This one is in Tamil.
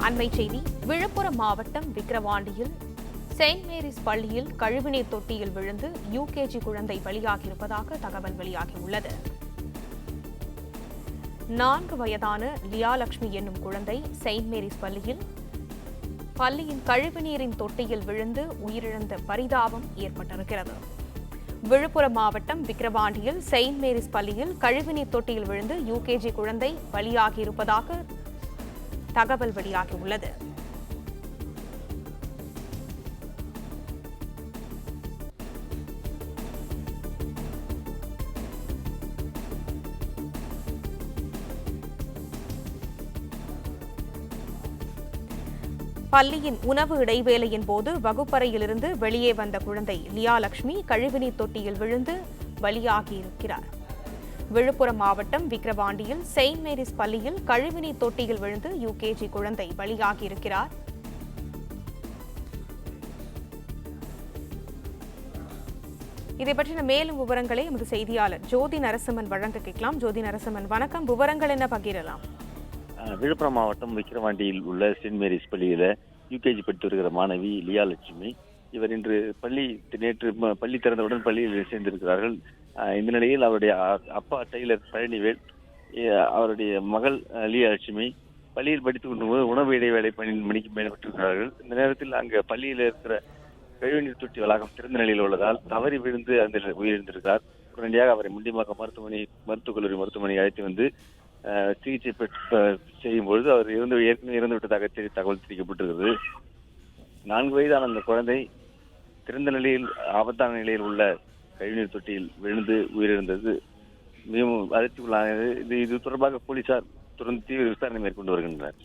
அண்மைச் செய்தி. விழுப்புரம் மாவட்டம் விக்கிரவாண்டியில் செயின்ட் மேரிஸ் பள்ளியில் கழிவுநீர் தொட்டியில் விழுந்து யுகேஜி குழந்தை பலியாகியிருப்பதாக தகவல் வெளியாகியுள்ளது. 4 வயதான லியாலட்சுமி என்னும் குழந்தை செயின்ட் மேரிஸ் பள்ளியின் கழிவுநீரின் தொட்டியில் விழுந்து உயிரிழந்த பரிதாபம் ஏற்பட்டிருக்கிறது. விழுப்புரம் மாவட்டம் விக்கிரவாண்டியில் செயின்ட் மேரிஸ் பள்ளியில் கழிவுநீர் தொட்டியில் விழுந்து யுகேஜி குழந்தை பலியாகியிருப்பதாக தகவல் வெளியாகியுள்ளது. பள்ளியின் உணவு இடைவேளையின் போது வகுப்பறையிலிருந்து வெளியே வந்த குழந்தை லியாலட்சுமி கழிவுநீர் தொட்டியில் விழுந்து பலியாகியிருக்கிறார். விழுப்புரம் மாவட்டம் விக்கிரவாண்டியில் செயின்ட் மேரிஸ் பள்ளியில் கழிவுநீர் தொட்டியில் விழுந்து யுகேஜி குழந்தை பலியாகியிருக்கிறார். இதை பற்றின மேலும் விவரங்களை எமது செய்தியாளர் ஜோதி நரசிம்மன் வழங்க கேட்கலாம். ஜோதி நரசிம்மன், வணக்கம். விவரங்கள் என்ன பகிரலாம்? விழுப்புரம் மாவட்டம் விக்கிரவாண்டியில் உள்ள செயின்ட் மேரிஸ் பள்ளியில யுகேஜி படித்து வருகிற மாணவி லியாலட்சுமி இவர் இன்று நேற்று பள்ளி திறந்தவுடன் பள்ளியில் சேர்ந்திருக்கிறார்கள். இந்த நிலையில் அவருடைய அப்பா டெய்லர் பழனிவேல், அவருடைய மகள் லியாலட்சுமி பள்ளியில் படித்துக் கொண்டு உணவு இடைவேளை 12 மணிக்கு மேற்பட்டிருக்கிறார்கள். இந்த நேரத்தில் அங்கு பள்ளியில் இருக்கிற கழிவுநீர் தொட்டி வளாகம் திறந்த நிலையில் உள்ளதால் தவறி விழுந்து அந்த உயிரிழந்திருக்கிறார். உடனடியாக அவரை முண்டியம்பாக்கம் மருத்துவக் கல்லூரி மருத்துவமனை அழைத்து வந்து சிகிச்சை செய்யும் பொழுது அவர் ஏற்கனவே இறந்து விட்டதாக தகவல் தெரிவிக்கப்பட்டிருக்கிறது. 4 வயதான அந்த குழந்தை திறந்த நிலையில் ஆபத்தான நிலையில் உள்ள கழிவுநீர் தொட்டியில் விழுந்து உயிரிழந்தது மிகவும் அதிர்ச்சிக்குள்ளானது. இது தொடர்பாக போலீசார் தொடர்ந்து தீவிர விசாரணை மேற்கொண்டு வருகின்றனர்.